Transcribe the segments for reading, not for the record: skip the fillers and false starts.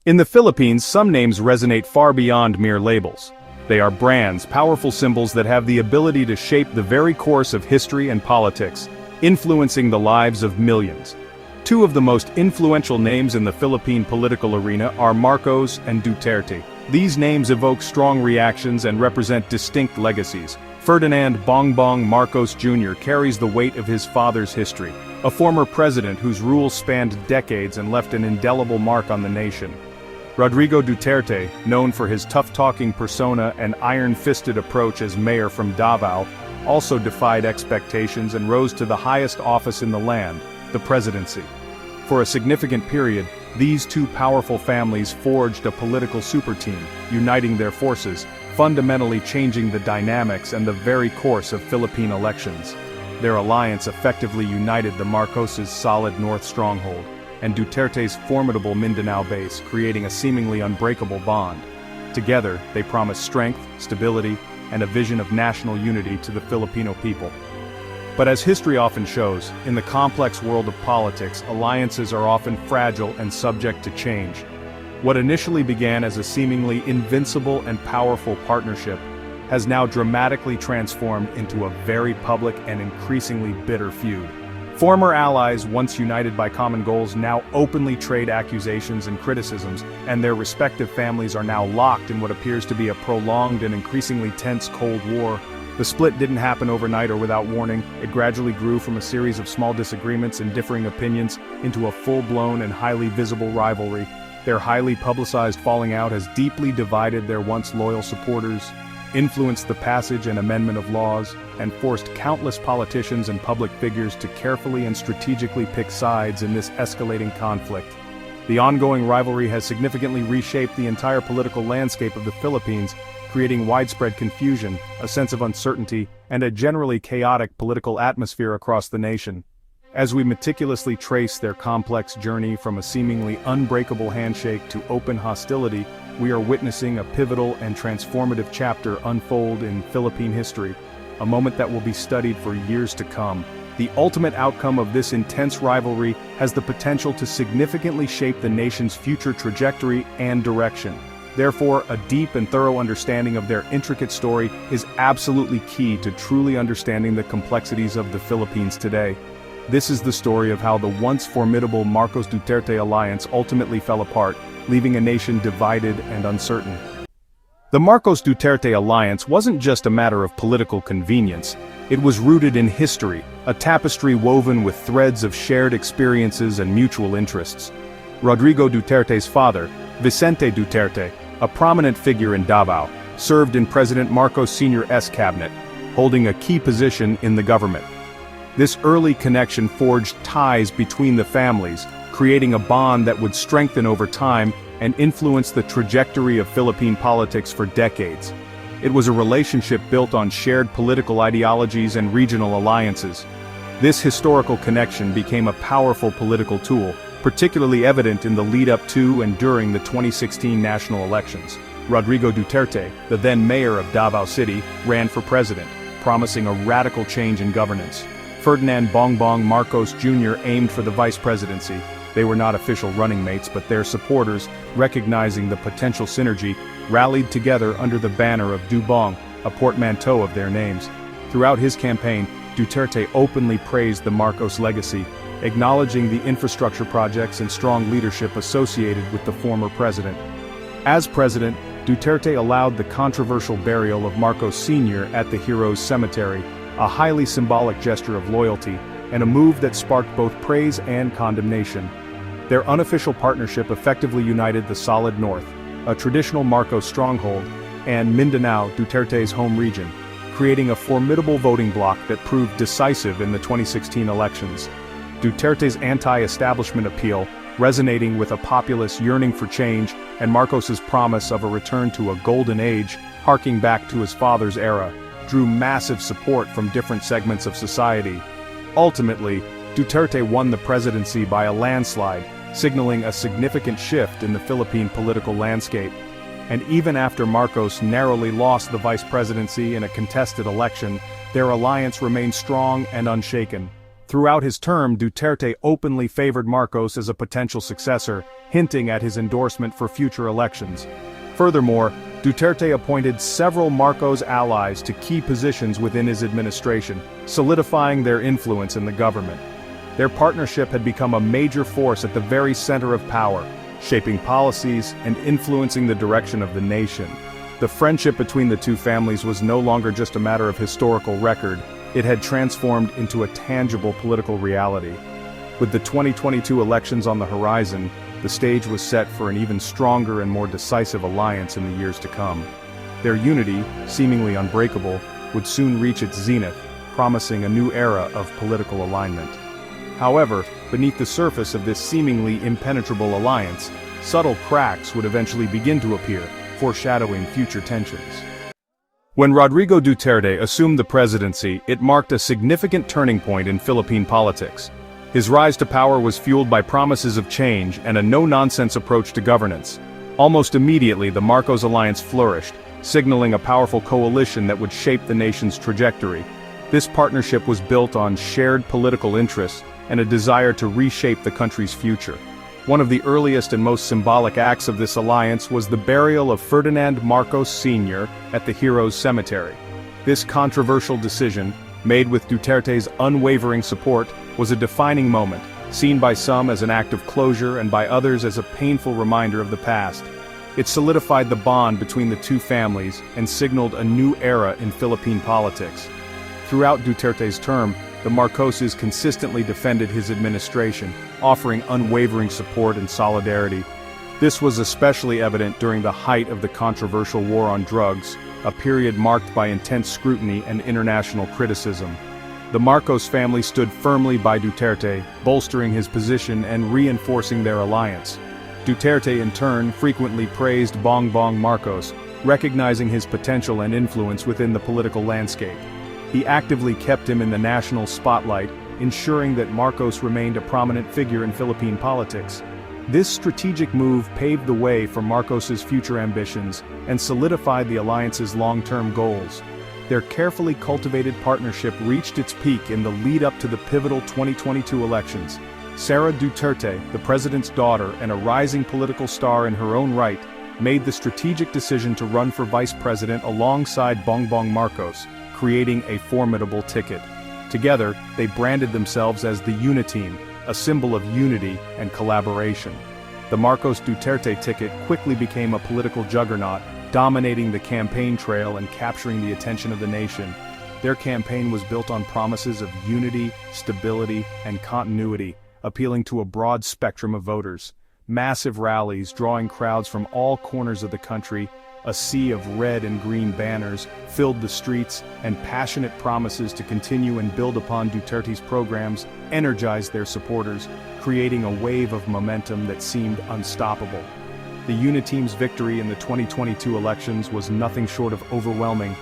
In the Philippines, some names resonate far beyond mere labels. They are brands, powerful symbols that have the ability to shape the very course of history and politics, influencing the lives of millions. Two of the most influential names in the Philippine political arena are Marcos and Duterte. These names evoke strong reactions and represent distinct legacies. Ferdinand Bongbong Marcos Jr. carries the weight of his father's history, a former president whose rule spanned decades and left an indelible mark on the nation. Rodrigo Duterte, known for his tough-talking persona and iron-fisted approach as mayor from Davao, also defied expectations and rose to the highest office in the land, the presidency. For a significant period, these two powerful families forged a political super-team, uniting their forces, fundamentally changing the dynamics and the very course of Philippine elections. Their alliance effectively united the Marcoses' solid north stronghold and Duterte's formidable Mindanao base, creating a seemingly unbreakable bond. Together, they promised strength, stability, and a vision of national unity to the Filipino people. But as history often shows, in the complex world of politics, alliances are often fragile and subject to change. What initially began as a seemingly invincible and powerful partnership has now dramatically transformed into a very public and increasingly bitter feud. Former allies, once united by common goals, now openly trade accusations and criticisms, and their respective families are now locked in what appears to be a prolonged and increasingly tense Cold War. The split didn't happen overnight or without warning. It gradually grew from a series of small disagreements and differing opinions into a full-blown and highly visible rivalry. Their highly publicized falling out has deeply divided their once loyal supporters, influenced the passage and amendment of laws, and forced countless politicians and public figures to carefully and strategically pick sides in this escalating conflict. The ongoing rivalry has significantly reshaped the entire political landscape of the Philippines, creating widespread confusion, a sense of uncertainty, and a generally chaotic political atmosphere across the nation. As we meticulously trace their complex journey from a seemingly unbreakable handshake to open hostility, we are witnessing a pivotal and transformative chapter unfold in Philippine history, a moment that will be studied for years to come. The ultimate outcome of this intense rivalry has the potential to significantly shape the nation's future trajectory and direction. Therefore, a deep and thorough understanding of their intricate story is absolutely key to truly understanding the complexities of the Philippines today. This is the story of how the once formidable Marcos-Duterte alliance ultimately fell apart, leaving a nation divided and uncertain. The Marcos-Duterte alliance wasn't just a matter of political convenience. It was rooted in history, a tapestry woven with threads of shared experiences and mutual interests. Rodrigo Duterte's father, Vicente Duterte, a prominent figure in Davao, served in President Marcos Sr.'s cabinet, holding a key position in the government. This early connection forged ties between the families, creating a bond that would strengthen over time and influence the trajectory of Philippine politics for decades. It was a relationship built on shared political ideologies and regional alliances. This historical connection became a powerful political tool, particularly evident in the lead-up to and during the 2016 national elections. Rodrigo Duterte, the then mayor of Davao City, ran for president, promising a radical change in governance. Ferdinand Bongbong Marcos Jr. aimed for the vice presidency. They were not official running mates, but their supporters, recognizing the potential synergy, rallied together under the banner of Dubong, a portmanteau of their names. Throughout his campaign, Duterte openly praised the Marcos legacy, acknowledging the infrastructure projects and strong leadership associated with the former president. As president, Duterte allowed the controversial burial of Marcos Sr. at the Heroes Cemetery, a highly symbolic gesture of loyalty, and a move that sparked both praise and condemnation. Their unofficial partnership effectively united the solid North, a traditional Marcos stronghold, and Mindanao, Duterte's home region, creating a formidable voting bloc that proved decisive in the 2016 elections. Duterte's anti-establishment appeal, resonating with a populace yearning for change, and Marcos's promise of a return to a golden age, harking back to his father's era, drew massive support from different segments of society. Ultimately, Duterte won the presidency by a landslide, signaling a significant shift in the Philippine political landscape. And even after Marcos narrowly lost the vice presidency in a contested election, their alliance remained strong and unshaken. Throughout his term, Duterte openly favored Marcos as a potential successor, hinting at his endorsement for future elections. Furthermore, Duterte appointed several Marcos allies to key positions within his administration, solidifying their influence in the government. Their partnership had become a major force at the very center of power, shaping policies and influencing the direction of the nation. The friendship between the two families was no longer just a matter of historical record, it had transformed into a tangible political reality. With the 2022 elections on the horizon, the stage was set for an even stronger and more decisive alliance in the years to come. Their unity, seemingly unbreakable, would soon reach its zenith, promising a new era of political alignment. However, beneath the surface of this seemingly impenetrable alliance, subtle cracks would eventually begin to appear, foreshadowing future tensions. When Rodrigo Duterte assumed the presidency, it marked a significant turning point in Philippine politics. His rise to power was fueled by promises of change and a no-nonsense approach to governance. Almost immediately, the Marcos alliance flourished, signaling a powerful coalition that would shape the nation's trajectory. This partnership was built on shared political interests and a desire to reshape the country's future. One of the earliest and most symbolic acts of this alliance was the burial of Ferdinand Marcos Sr. at the Heroes Cemetery. This controversial decision, made with Duterte's unwavering support, was a defining moment, seen by some as an act of closure and by others as a painful reminder of the past. It solidified the bond between the two families and signaled a new era in Philippine politics. Throughout Duterte's term, the Marcoses consistently defended his administration, offering unwavering support and solidarity. This was especially evident during the height of the controversial war on drugs, a period marked by intense scrutiny and international criticism. The Marcos family stood firmly by Duterte, bolstering his position and reinforcing their alliance. Duterte in turn frequently praised Bongbong Marcos, recognizing his potential and influence within the political landscape. He actively kept him in the national spotlight, ensuring that Marcos remained a prominent figure in Philippine politics. This strategic move paved the way for Marcos's future ambitions and solidified the alliance's long-term goals. Their carefully cultivated partnership reached its peak in the lead-up to the pivotal 2022 elections. Sara Duterte, the president's daughter and a rising political star in her own right, made the strategic decision to run for vice president alongside Bongbong Marcos, creating a formidable ticket. Together, they branded themselves as the Uniteam, a symbol of unity and collaboration. The Marcos Duterte ticket quickly became a political juggernaut, dominating the campaign trail and capturing the attention of the nation. Their campaign was built on promises of unity, stability, and continuity, appealing to a broad spectrum of voters. Massive rallies drawing crowds from all corners of the country, a sea of red and green banners filled the streets, and passionate promises to continue and build upon Duterte's programs energized their supporters, creating a wave of momentum that seemed unstoppable. The Uniteam's victory in the 2022 elections was nothing short of overwhelming.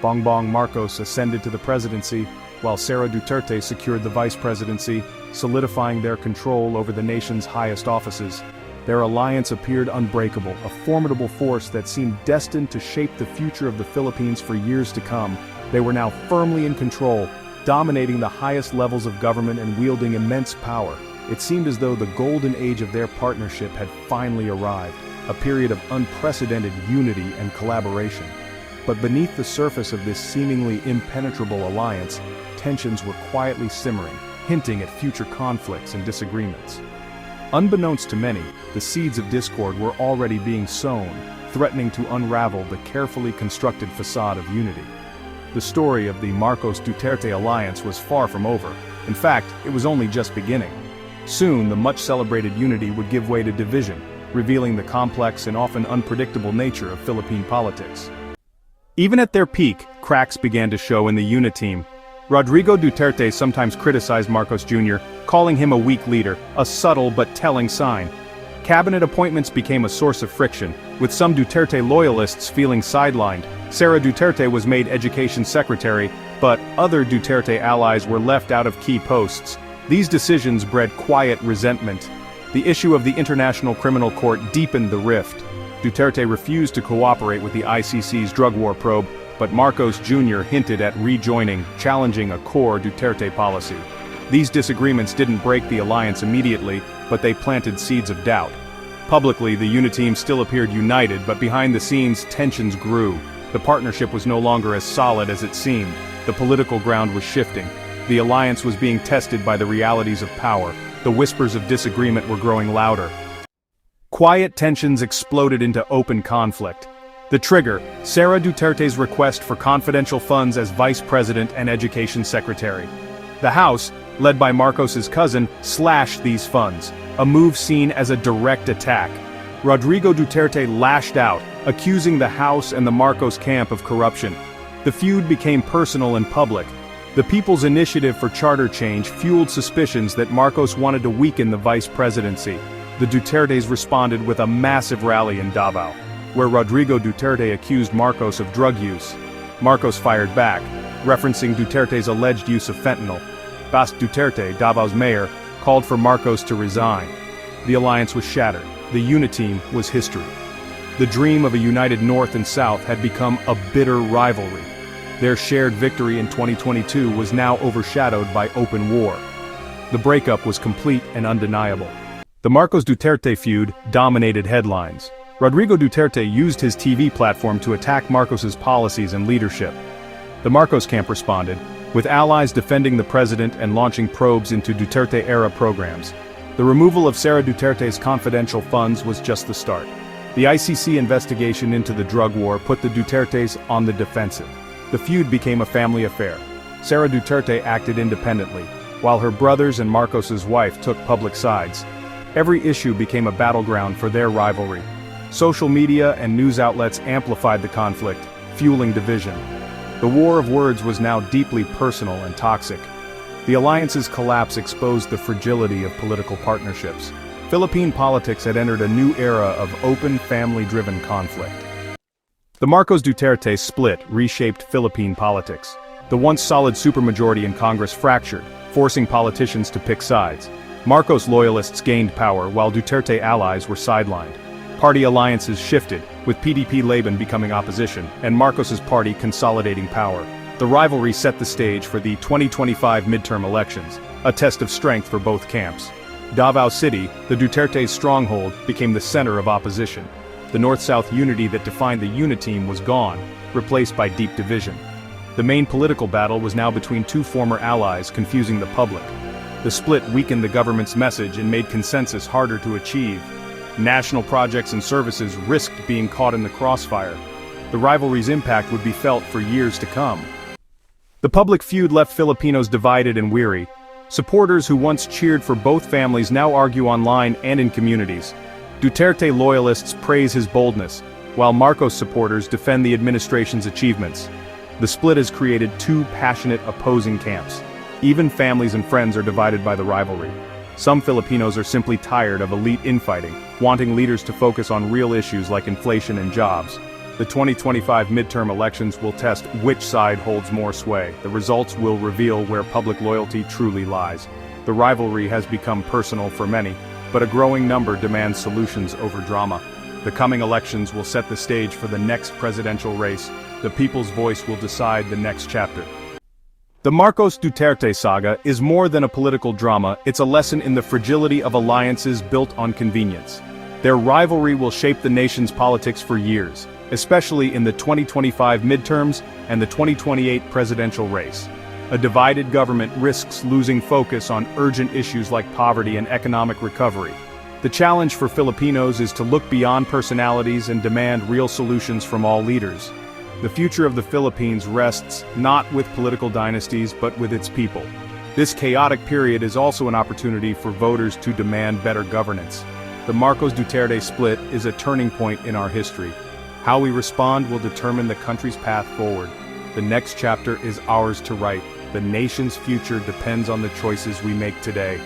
Bongbong Marcos ascended to the presidency, while Sara Duterte secured the vice presidency, solidifying their control over the nation's highest offices. Their alliance appeared unbreakable, a formidable force that seemed destined to shape the future of the Philippines for years to come. They were now firmly in control, dominating the highest levels of government and wielding immense power. It seemed as though the golden age of their partnership had finally arrived, a period of unprecedented unity and collaboration. But beneath the surface of this seemingly impenetrable alliance, tensions were quietly simmering, hinting at future conflicts and disagreements. Unbeknownst to many, the seeds of discord were already being sown, threatening to unravel the carefully constructed facade of unity. The story of the Marcos-Duterte alliance was far from over. In fact, it was only just beginning. Soon, the much-celebrated unity would give way to division, revealing the complex and often unpredictable nature of Philippine politics. Even at their peak, cracks began to show in the Uniteam. Rodrigo Duterte sometimes criticized Marcos Jr., calling him a weak leader, a subtle but telling sign. Cabinet appointments became a source of friction, with some Duterte loyalists feeling sidelined. Sara Duterte was made education secretary, but other Duterte allies were left out of key posts. These decisions bred quiet resentment. The issue of the International Criminal Court deepened the rift. Duterte refused to cooperate with the ICC's drug war probe, but Marcos Jr. hinted at rejoining, challenging a core Duterte policy. These disagreements didn't break the alliance immediately, but they planted seeds of doubt. Publicly, the Uniteam still appeared united, but behind the scenes, tensions grew. The partnership was no longer as solid as it seemed. The political ground was shifting. The alliance was being tested by the realities of power. The whispers of disagreement were growing louder. Quiet tensions exploded into open conflict. The trigger, Sara Duterte's request for confidential funds as vice president and education secretary. The House, led by Marcos's cousin, slashed these funds, a move seen as a direct attack. Rodrigo Duterte lashed out, accusing the House and the Marcos camp of corruption. The feud became personal and public. The People's Initiative for Charter Change fueled suspicions that Marcos wanted to weaken the vice presidency. The Dutertes responded with a massive rally in Davao, where Rodrigo Duterte accused Marcos of drug use. Marcos fired back, referencing Duterte's alleged use of fentanyl. Bas Duterte, Davao's mayor, called for Marcos to resign. The alliance was shattered. The Uniteam was history. The dream of a united North and South had become a bitter rivalry. Their shared victory in 2022 was now overshadowed by open war. The breakup was complete and undeniable. The Marcos-Duterte feud dominated headlines. Rodrigo Duterte used his TV platform to attack Marcos's policies and leadership. The Marcos camp responded, with allies defending the president and launching probes into Duterte-era programs. The removal of Sara Duterte's confidential funds was just the start. The ICC investigation into the drug war put the Dutertes on the defensive. The feud became a family affair. Sara Duterte acted independently, while her brothers and Marcos's wife took public sides. Every issue became a battleground for their rivalry. Social media and news outlets amplified the conflict, fueling division. The war of words was now deeply personal and toxic. The alliance's collapse exposed the fragility of political partnerships. Philippine politics had entered a new era of open, family-driven conflict. The Marcos Duterte split reshaped Philippine politics. The once solid supermajority in Congress fractured, forcing politicians to pick sides. Marcos loyalists gained power while Duterte allies were sidelined. Party alliances shifted, with PDP-Laban becoming opposition, and Marcos's party consolidating power. The rivalry set the stage for the 2025 midterm elections, a test of strength for both camps. Davao City, the Duterte's stronghold, became the center of opposition. The North-South unity that defined the Uniteam was gone, replaced by deep division. The main political battle was now between two former allies, confusing the public. The split weakened the government's message and made consensus harder to achieve. National projects and services risked being caught in the crossfire. The rivalry's impact would be felt for years to come. The public feud left Filipinos divided and weary. Supporters who once cheered for both families now argue online and in communities. Duterte loyalists praise his boldness, while Marcos supporters defend the administration's achievements. The split has created two passionate opposing camps. Even families and friends are divided by the rivalry. Some Filipinos are simply tired of elite infighting, wanting leaders to focus on real issues like inflation and jobs. The 2025 midterm elections will test which side holds more sway. The results will reveal where public loyalty truly lies. The rivalry has become personal for many, but a growing number demand solutions over drama. The coming elections will set the stage for the next presidential race. The people's voice will decide the next chapter. The Marcos Duterte saga is more than a political drama, it's a lesson in the fragility of alliances built on convenience. Their rivalry will shape the nation's politics for years, especially in the 2025 midterms and the 2028 presidential race. A divided government risks losing focus on urgent issues like poverty and economic recovery. The challenge for Filipinos is to look beyond personalities and demand real solutions from all leaders. The future of the Philippines rests not with political dynasties but with its people. This chaotic period is also an opportunity for voters to demand better governance. The Marcos Duterte split is a turning point in our history. How we respond will determine the country's path forward. The next chapter is ours to write. The nation's future depends on the choices we make today.